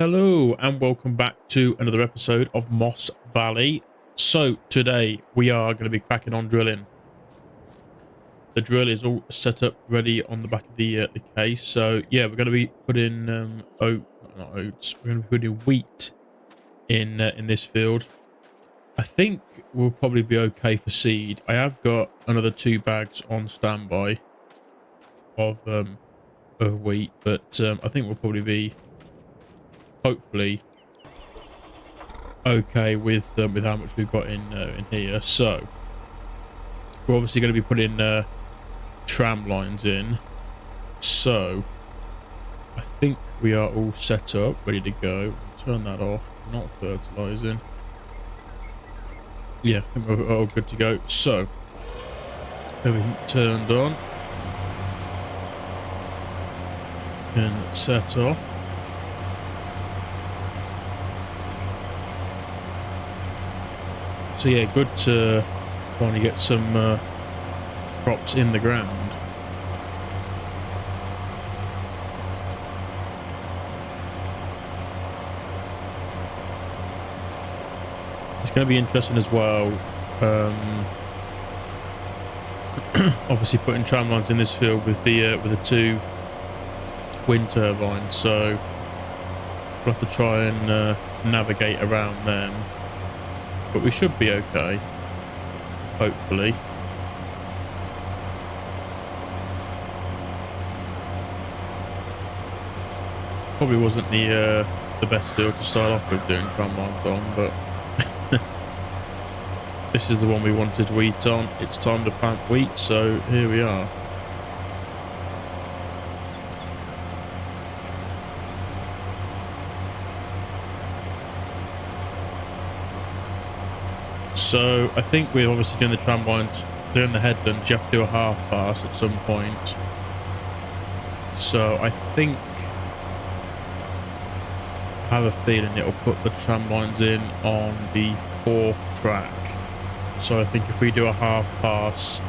Hello and welcome back to another episode of Moss Valley. So today we are going to be cracking on drilling. The drill is all set up ready on the back of the case. So yeah, we're going to be putting not oats. We're going to be putting wheat in this field. I think we'll probably be okay for seed. I have got another 2 bags on standby of wheat, but I think we'll probably be hopefully okay with how much we've got in here. So we're obviously going to be putting tram lines in, so I think we are all set up, ready to go. Turn that off. Not fertilizing. Yeah, I think we're all good to go. So everything turned on and set off. So yeah, good to finally get some crops in the ground. It's going to be interesting as well. Obviously, putting tram lines in this field with the 2 wind turbines, so we'll have to try and navigate around them. But we should be okay, hopefully. Probably wasn't the best field to start off with doing tram lines on, but this is the one we wanted wheat on. It's time to plant wheat, so here we are. So I think we're obviously doing the tram lines, doing the headlands. You have to do a half pass at some point. So I think, I have a feeling it'll put the tram lines in on the 4th track. So I think if we do a half pass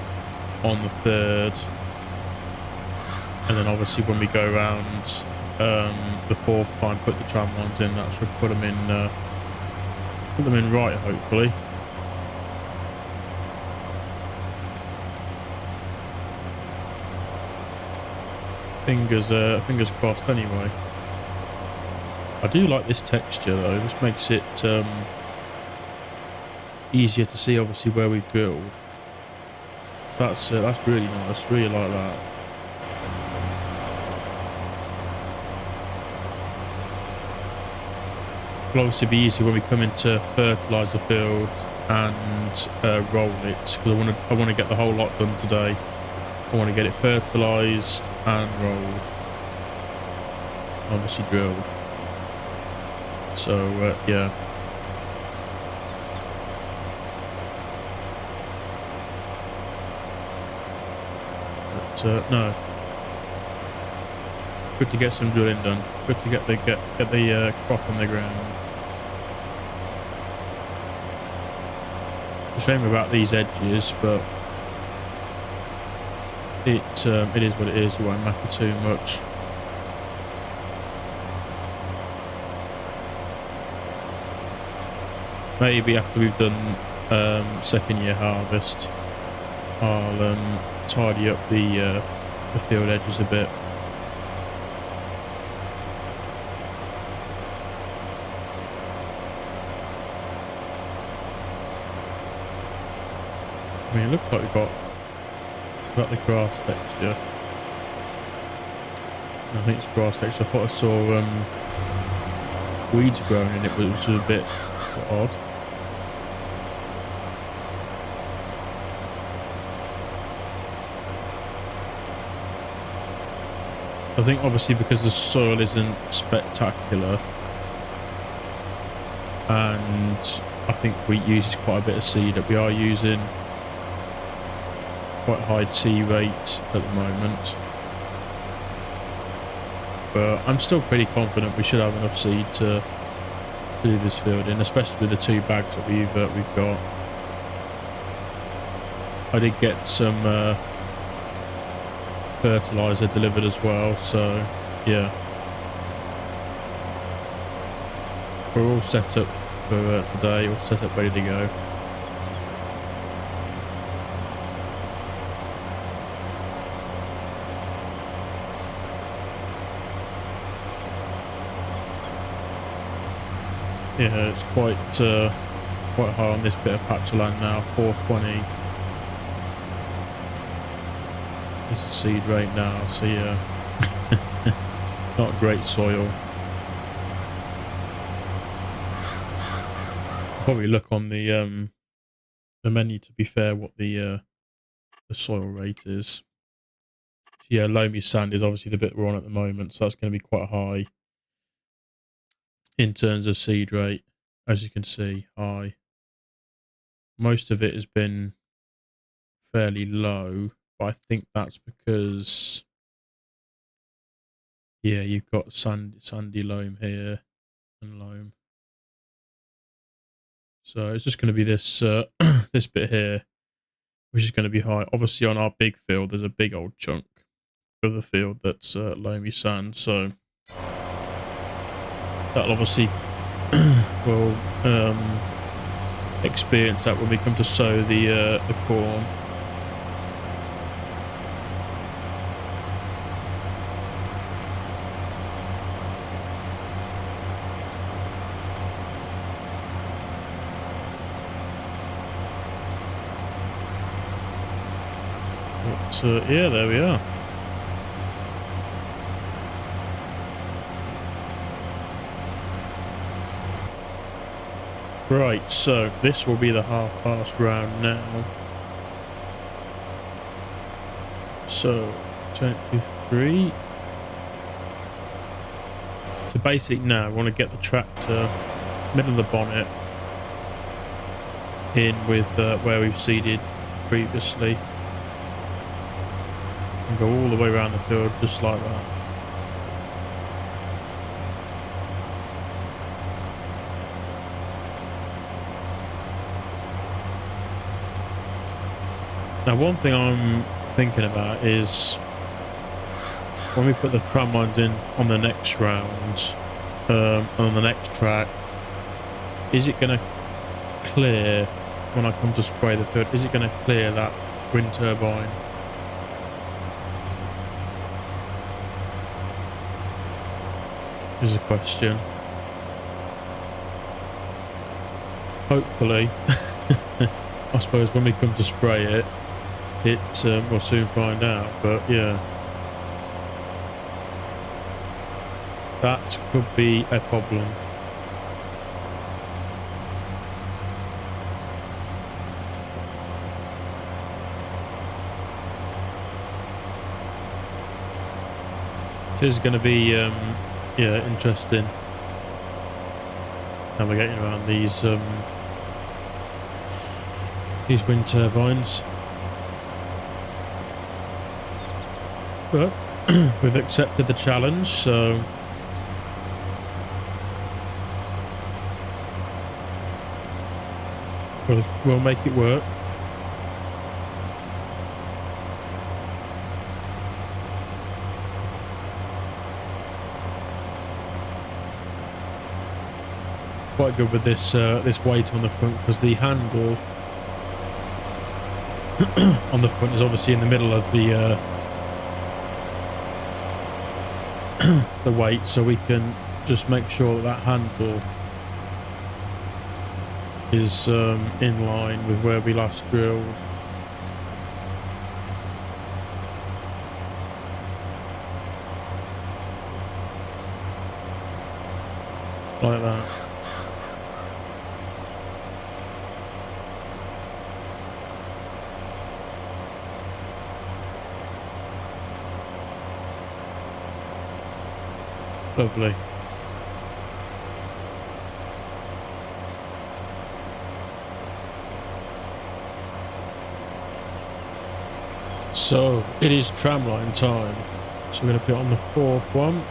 on the 3rd, and then obviously when we go around the 4th time, put the tram lines in, that should put them in right, hopefully. Fingers crossed anyway. I do like this texture though. This makes it easier to see obviously where we've drilled. So that's really nice. Really like that. It'll obviously be easier when we come into fertilise the field and roll it, because I want to get the whole lot done today. I want to get it fertilised and rolled, obviously drilled. So yeah. But no, good to get some drilling done. Good to get the crop on the ground. It's a shame about these edges, but it is what it is. It won't matter too much. Maybe after we've done 2nd year harvest, I'll tidy up the field edges a bit. I mean, it looks like we've got the grass texture. I think it's grass texture. I thought I saw weeds growing in it, but it was a bit odd. I think obviously because the soil isn't spectacular, and I think wheat uses quite a bit of seed, that we are using quite high seed rate at the moment. But I'm still pretty confident we should have enough seed to do this field in, especially with the 2 bags that we've got. I did get some fertilizer delivered as well, so yeah. we're all set up for today, all set up ready to go. Yeah, it's quite high on this bit of patch of land now. 420 is the seed rate now, so yeah, not great soil. Probably look on the menu, to be fair, what the soil rate is. Yeah, loamy sand is obviously the bit we're on at the moment, so that's going to be quite high in terms of seed rate. As you can see, high. Most of it has been fairly low, but I think that's because, yeah, you've got sandy loam here and loam. So it's just going to be this this bit here, which is going to be high. Obviously, on our big field, there's a big old chunk of the field that's loamy sand, so that'll obviously will experience that when we come to sow the corn. But yeah, there we are. Right, so this will be the half-past round now. So, 23. So basically now, we want to get the tractor middle of the bonnet in with where we've seeded previously. And go all the way around the field, just like that. Now, one thing I'm thinking about is when we put the tram lines in on the next round, on the next track, is it going to clear, when I come to spray the field, is it going to clear that wind turbine? Is a question. Hopefully. I suppose when we come to spray it, we'll soon find out, but yeah. That could be a problem. It is going to be, yeah, interesting navigating around these wind turbines. But we've accepted the challenge, so we'll make it work. Quite good with this this weight on the front, because the handle on the front is obviously in the middle of the the weight, so we can just make sure that handle is in line with where we last drilled. Like that. Lovely. So it is tramline time. So we're going to put it on the fourth one.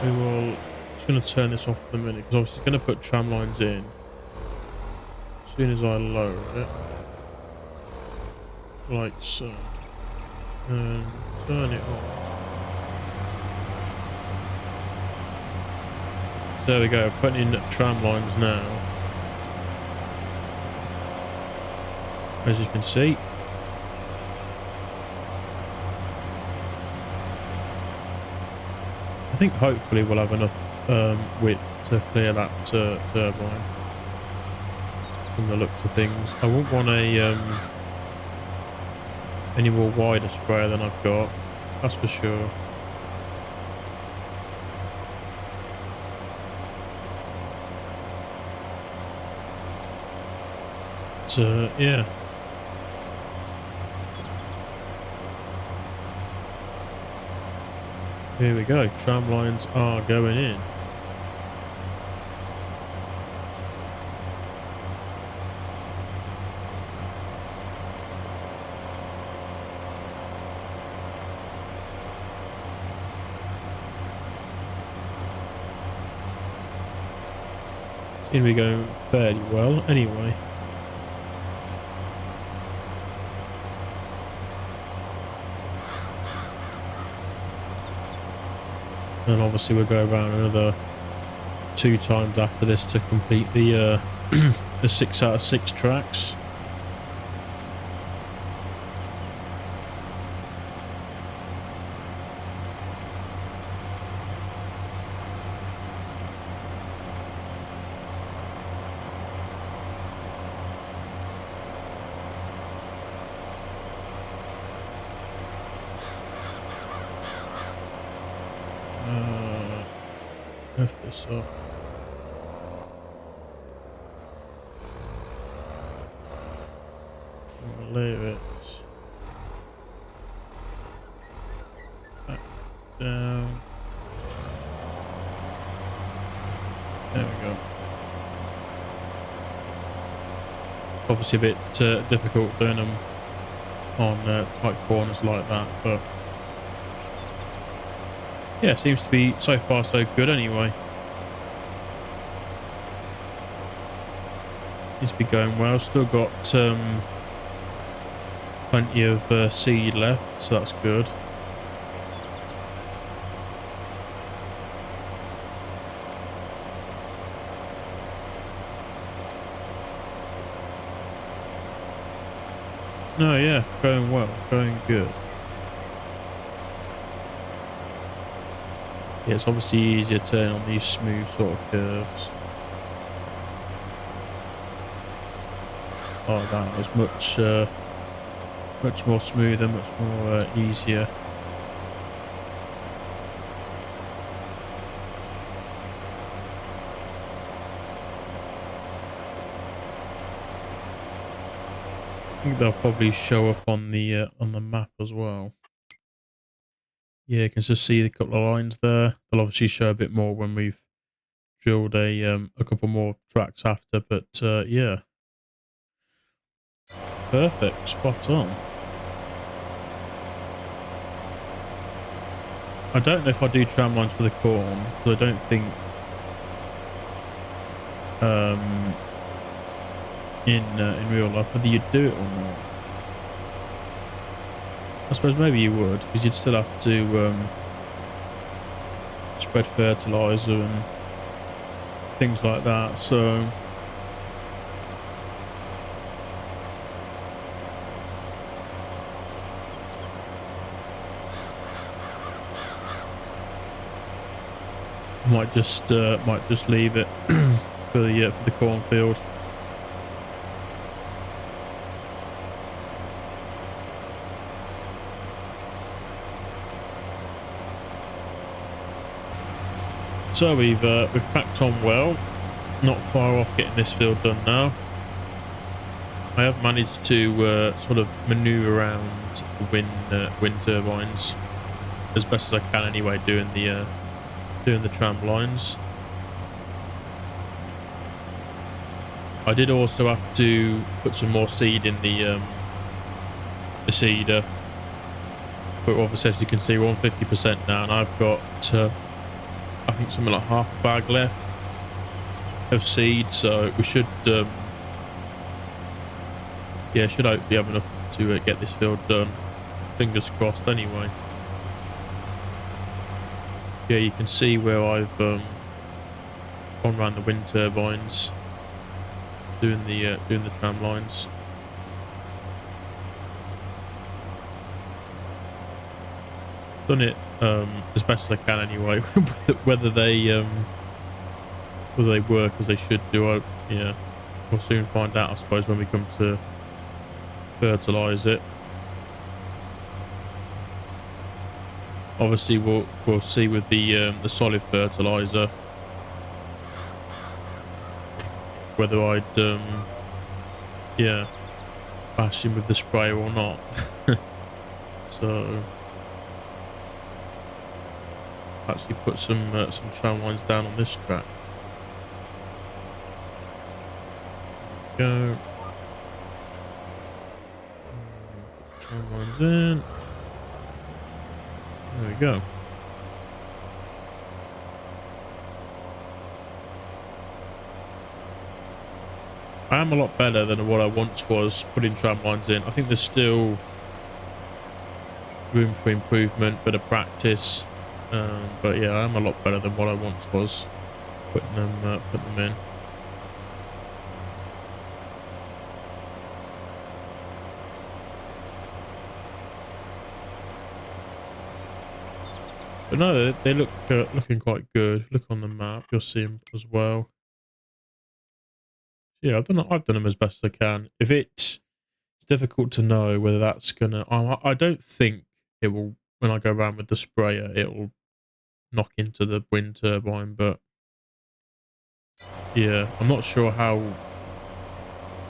We will. Just going to turn this off for a minute, because obviously it's going to put tram lines in as soon as I lower it, like so, and turn it on. So there we go, putting in tram lines now. As you can see. I think hopefully we'll have enough width to clear that turbine from the looks of things. I wouldn't want a any more wider sprayer than I've got, that's for sure. So yeah. Here we go, tram lines are going in. Seem to be going fairly well anyway. And obviously we'll go around another 2 times after this to complete the the 6 out of 6 tracks. Lift this up. And we'll leave it back down. There we go. Obviously a bit difficult doing them on tight corners like that, but yeah, seems to be so far so good anyway. Seems to be going well. Still got plenty of seed left, so that's good. No, yeah, going well, going good. Yeah, it's obviously easier to turn on these smooth sort of curves. Oh, that was much more smoother, much more easier. I think they'll probably show up on the map as well. Yeah, you can just see a couple of lines there. They'll obviously show a bit more when we've drilled a couple more tracks after, but yeah. Perfect, spot on. I don't know if I do tram lines for the corn, because I don't think in real life whether you'd do it or not. I suppose maybe you would, because you'd still have to spread fertilizer and things like that, so I might just leave it for the cornfield. So we've cracked on well, not far off getting this field done now. I have managed to sort of manoeuvre around the wind turbines as best as I can anyway, doing the tram lines. I did also have to put some more seed in the seeder, but obviously as you can see we're on 50% now, and I've got I think something like half a bag left of seed, so we should yeah, should hopefully have enough to get this field done. Fingers crossed anyway. Yeah, you can see where I've on around the wind turbines, doing the tram lines. Done it as best as I can anyway. whether they work as they should do, yeah, we'll soon find out, I suppose, when we come to fertilise it. Obviously, we'll see with the solid fertiliser whether I'd yeah, bash him with the sprayer or not. So actually put some tram lines down on this track. Go. Tram lines in. There we go. I am a lot better than what I once was putting tram lines in. I think there's still room for improvement, bit of practice. But yeah, I am a lot better than what I once was putting them in. But no, they look looking quite good. Look on the map, you'll see them as well. Yeah, I've done them as best as I can. If it's difficult to know whether that's gonna. I don't think it will. When I go around with the sprayer, it will knock into the wind turbine. But yeah, I'm not sure how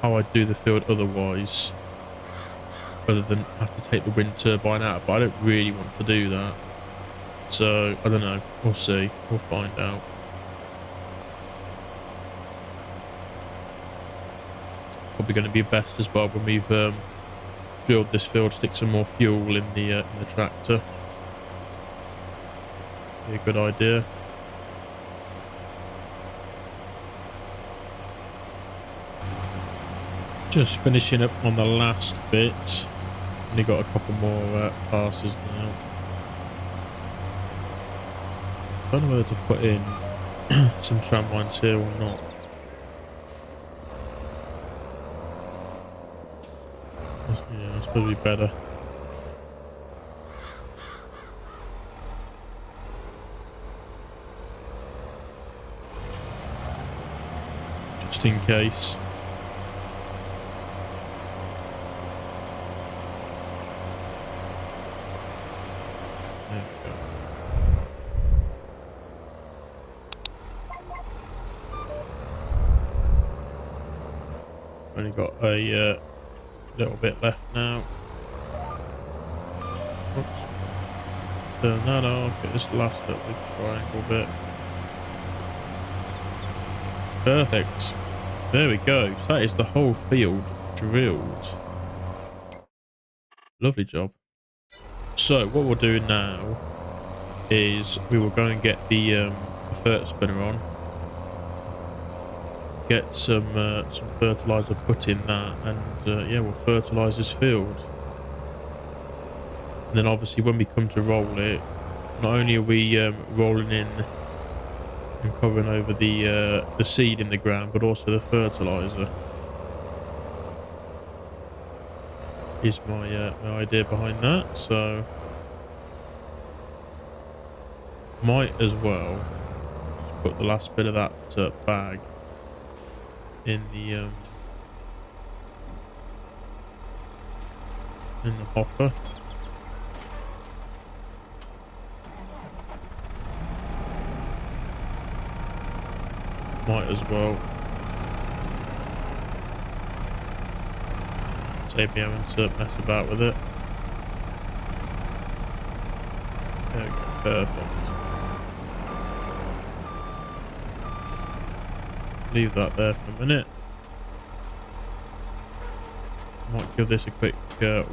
I do the field otherwise, other than have to take the wind turbine out. But I don't really want to do that. So I don't know. We'll see. We'll find out. Probably going to be best as well when we've drilled this field. Stick some more fuel in the tractor. Be a good idea. Just finishing up on the last bit. Only got a couple more passes now. I don't know whether to put in some tram lines here or not. Yeah, it's probably better. Just in case. There we go. Only got a little bit left now. Oops. Turn that off. Get this last little triangle bit. Perfect. There we go. So that is the whole field drilled. Lovely job. So what we'll do now is we will go and get the fert spinner on. Get some fertiliser put in that, and yeah, we'll fertilise this field. And then obviously when we come to roll it, not only are we rolling in and covering over the seed in the ground, but also the fertiliser. Is my idea behind that. So might as well just put the last bit of that bag in the hopper. Might as well save me having to mess about with it. There we go, perfect. Leave that there for a minute. Might give this a quick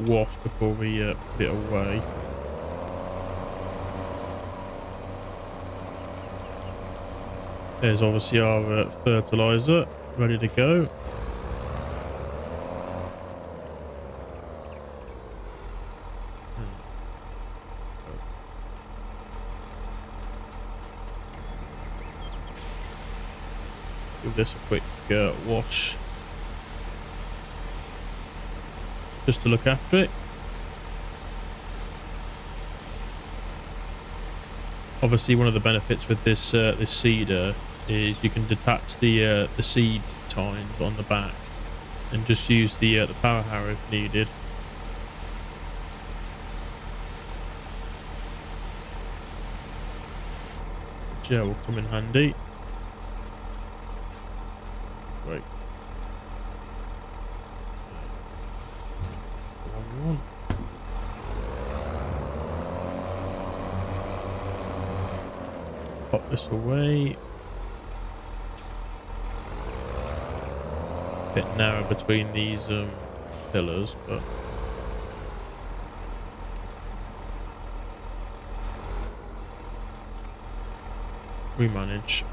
wash before we put it away. There's obviously our fertiliser ready to go. Give this a quick wash. Just to look after it. Obviously, one of the benefits with this this seeder is you can detach the seed tines on the back and just use the power harrow if needed. Which, yeah, will come in handy. Right. That's the one we want. Pop this away. Bit narrow between these pillars, but we manage.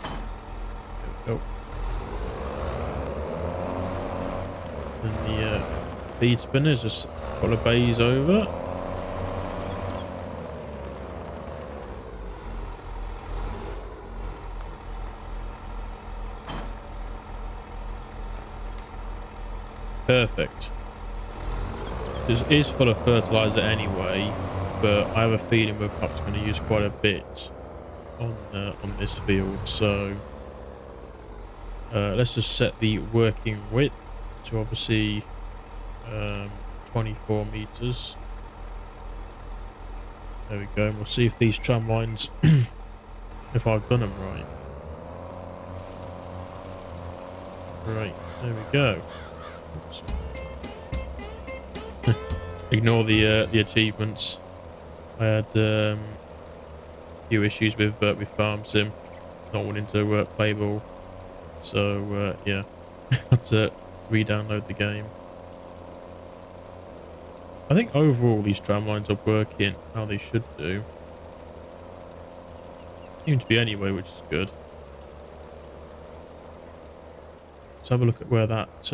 There we go. Then the feed spinners just a couple of bays over. Perfect. This is full of fertilizer anyway, but I have a feeling we're perhaps going to use quite a bit on this field. So let's just set the working width to obviously 24 meters. There we go. And we'll see if these tram lines, if I've done them right. Right. There we go. Oops. Ignore the achievements. I had a few issues with Farm Sim, not wanting to play ball, so yeah, had to re-download the game. I think overall these tram lines are working how they should do. Seem to be anyway, which is good. Let's have a look at where that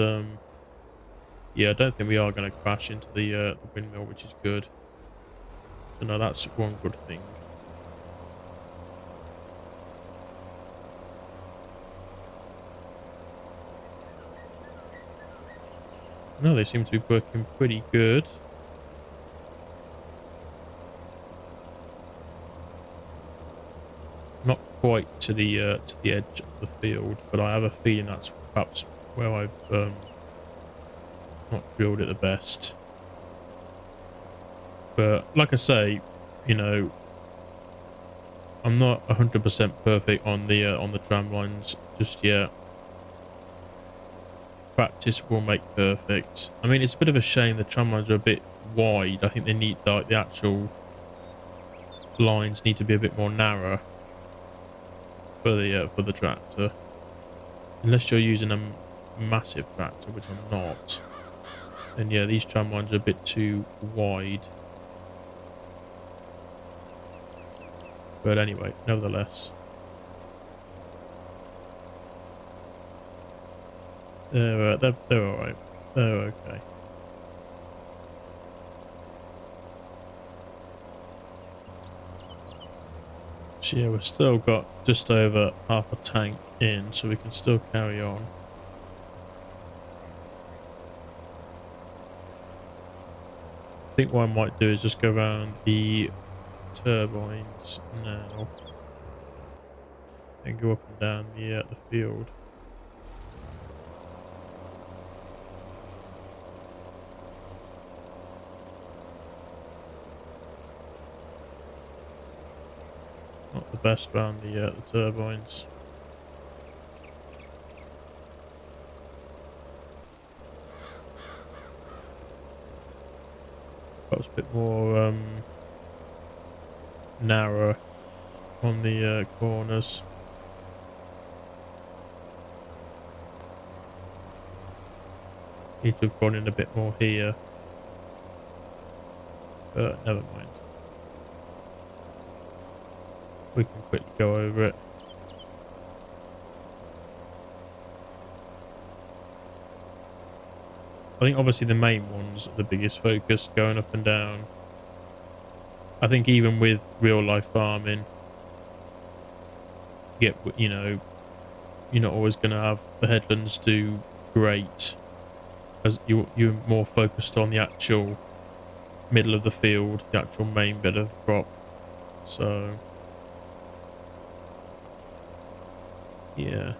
yeah, I don't think we are going to crash into the windmill, which is good. So no, that's one good thing. No, they seem to be working pretty good. Not quite to the edge of the field, but I have a feeling that's perhaps where I've not drilled it the best. But like I say, you know, I'm not 100% perfect on the tram lines just yet. Practice will make perfect. I mean, it's a bit of a shame the tram lines are a bit wide. I think they need, like, the actual lines need to be a bit more narrow for the tractor. Unless you're using a massive tractor, which I'm not. And yeah, these tram lines are a bit too wide. But anyway, nevertheless. They're alright. They're okay. So yeah, we've still got just over half a tank in, so we can still carry on. I think what I might do is just go around the turbines now and go up and down the field. Not the best around the turbines. Perhaps a bit more narrow on the corners. Need to have gone in a bit more here, but never mind. We can quickly go over it. I think obviously the main ones are the biggest focus, going up and down. I think even with real life farming, you know, you're not always going to have the headlands do great, as you're more focused on the actual middle of the field, the actual main bit of the crop. So yeah,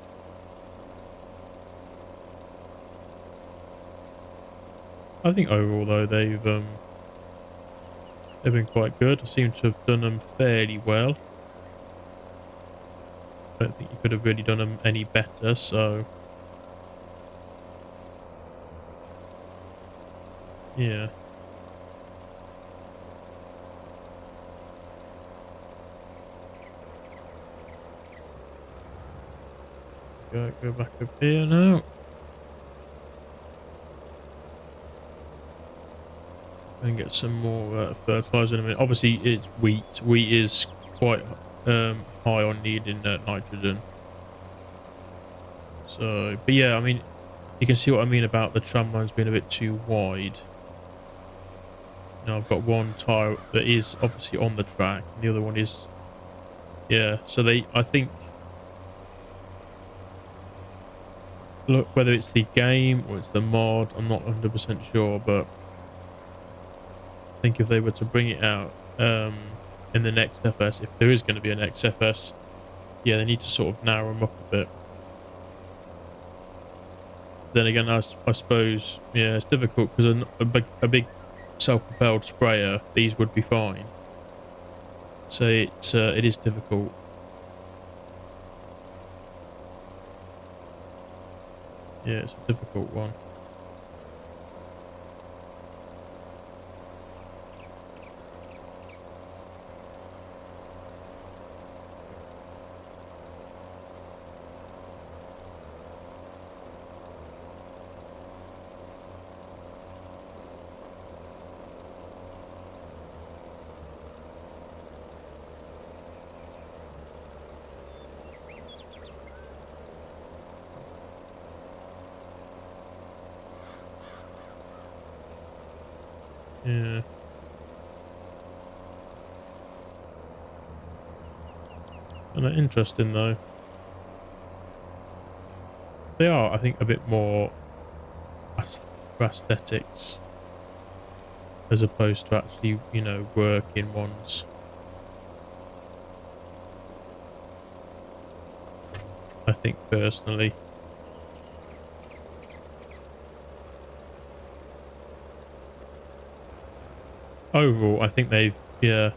I think overall though they've been quite good. I seem to have done them fairly well. I don't think you could have really done them any better. So yeah. Go back up here now. And get some more fertilizer in a minute. Obviously, it's wheat. Wheat is quite high on needing nitrogen. So, but yeah, I mean, you can see what I mean about the tram lines being a bit too wide. Now I've got one tyre that is obviously on the track, and the other one is, yeah. So I think, look, whether it's the game or it's the mod, I'm not 100% sure, but I think if they were to bring it out in the next FS, if there is going to be a next FS, yeah, they need to sort of narrow them up a bit. Then again, I suppose, yeah, it's difficult because a big self-propelled sprayer, these would be fine. So it is difficult. Yeah, it's a difficult one. Yeah. And they're interesting though. They are, I think, a bit more for aesthetics as opposed to actually, you know, working ones. I think personally. Overall, I think they've, yeah,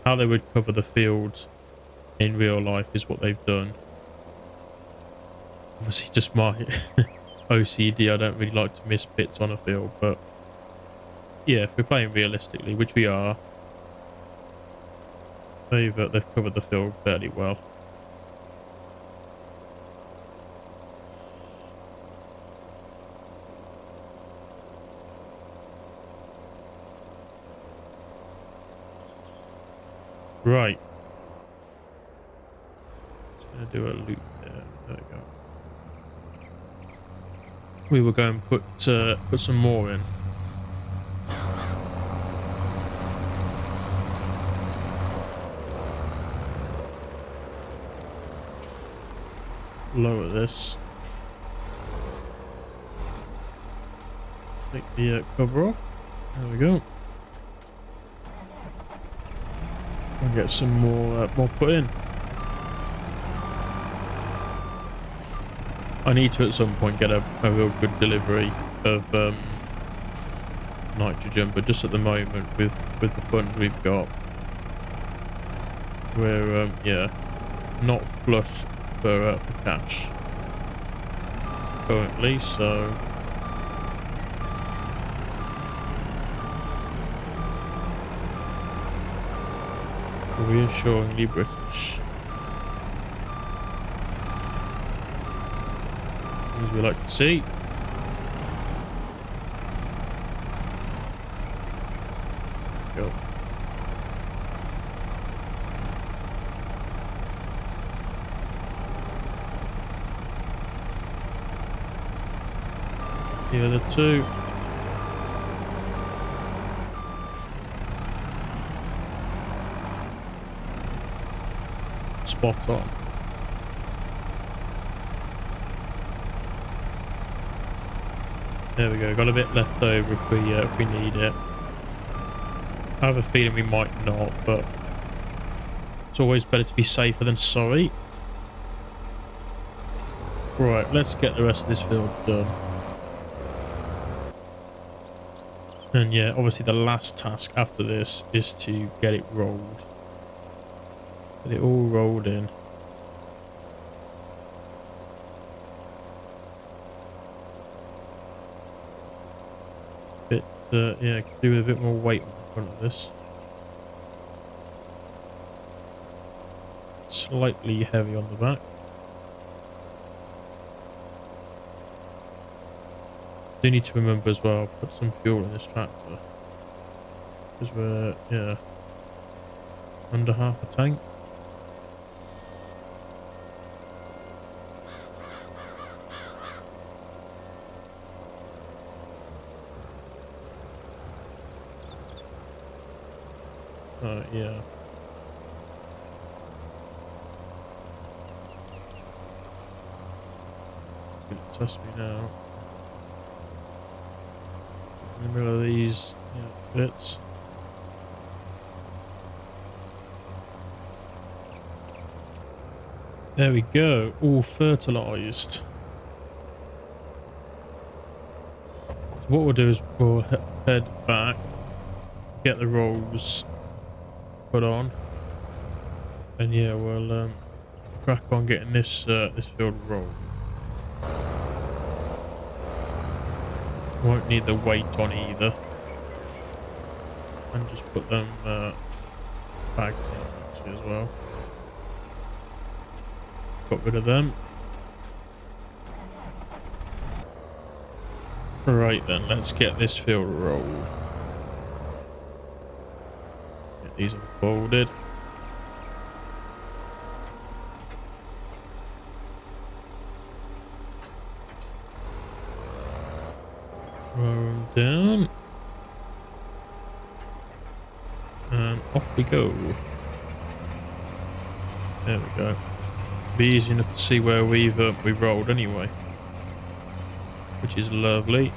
how they would cover the field in real life is what they've done. Obviously, just my OCD, I don't really like to miss bits on a field, but yeah, if we're playing realistically, which we are, they've covered the field fairly well. Right. Just gonna do a loop there. There we go. We were going to put some more in. Lower this. Take the cover off. There we go. And get some more put in. I need to at some point get a real good delivery of nitrogen, but just at the moment with the funds we've got, we're yeah, not flush for cash currently, so reassuringly British, as we like to see. Go. The other two. Spot on. There we go. Got a bit left over if we need it. I have a feeling we might not, but it's always better to be safer than sorry. Right, let's get the rest of this field done. And yeah, obviously the last task after this is to get it rolled. Get it all rolled in. Yeah, could do with a bit more weight on the front of this. Slightly heavy on the back. Do need to remember as well, put some fuel in this tractor. Because we're, yeah, under half a tank. Yeah. Test me now. In the middle of these bits. There we go. All fertilized. So what we'll do is we'll head back, get the rolls put on, and yeah, we'll crack on getting this this field rolled. Won't need the weight on either, and just put them bags in actually as well. Got rid of them. Right then, let's get this field rolled. Get these unfolded. Roll them down. And off we go. There we go. Be easy enough to see where we've rolled anyway, which is lovely.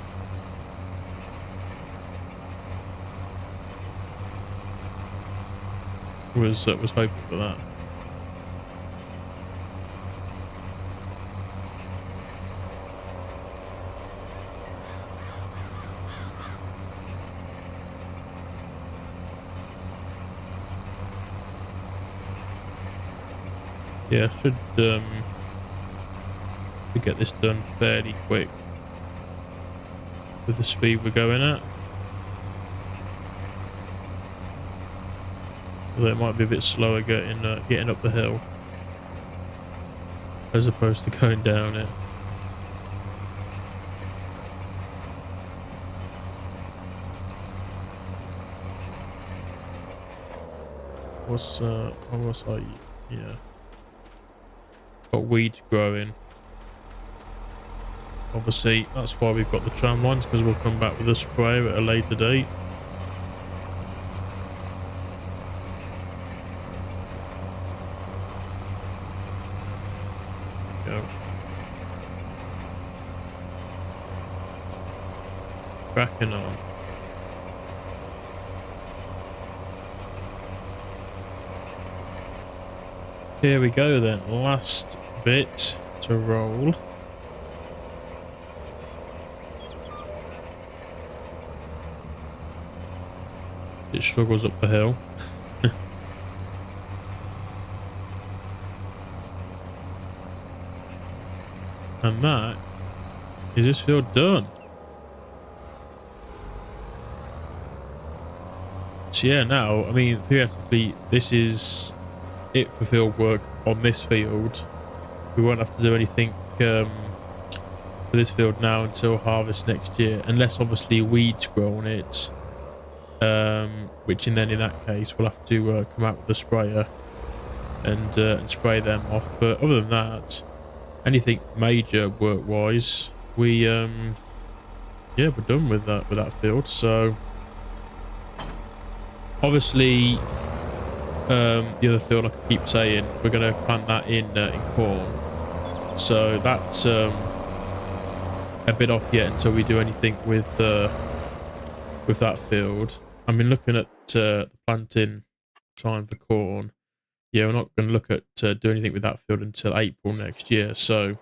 Was hoping for that. Yeah, should get this done fairly quick with the speed we're going at. Although it might be a bit slower getting up the hill as opposed to going down it. What's yeah. Got weeds growing. Obviously, that's why we've got the tram lines, because we'll come back with a sprayer at a later date. Go. Cracking on. Here we go then, last bit to roll. It struggles up the hill. And that is this field done. So yeah, now, I mean, theoretically, this is it for field work on this field. We won't have to do anything for this field now until harvest next year, unless obviously weeds grow on it, which in that case we'll have to come out with a sprayer and spray them off. But other than that, anything major work wise, we yeah, we're done with that field. So obviously the other field, like I keep saying, we're going to plant that in corn. So that's a bit off yet until we do anything with that field. I mean, looking at the planting time for corn. Yeah, we're not going to look at do anything with that field until April next year. So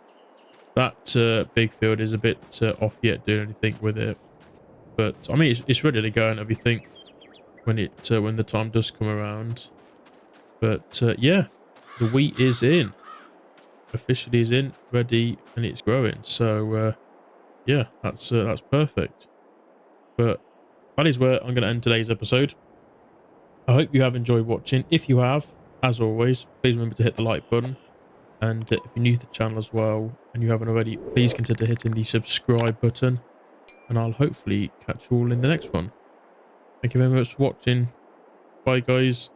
that big field is a bit off yet doing anything with it. But I mean, it's ready to go and everything when when the time does come around. But yeah, the wheat is in, officially is in, ready, and it's growing. So yeah, that's perfect. But that is where I'm going to end today's episode. I hope you have enjoyed watching. If you have, as always, please remember to hit the like button. And if you're new to the channel as well and you haven't already, please consider hitting the subscribe button. And I'll hopefully catch you all in the next one. Thank you very much for watching. Bye, guys.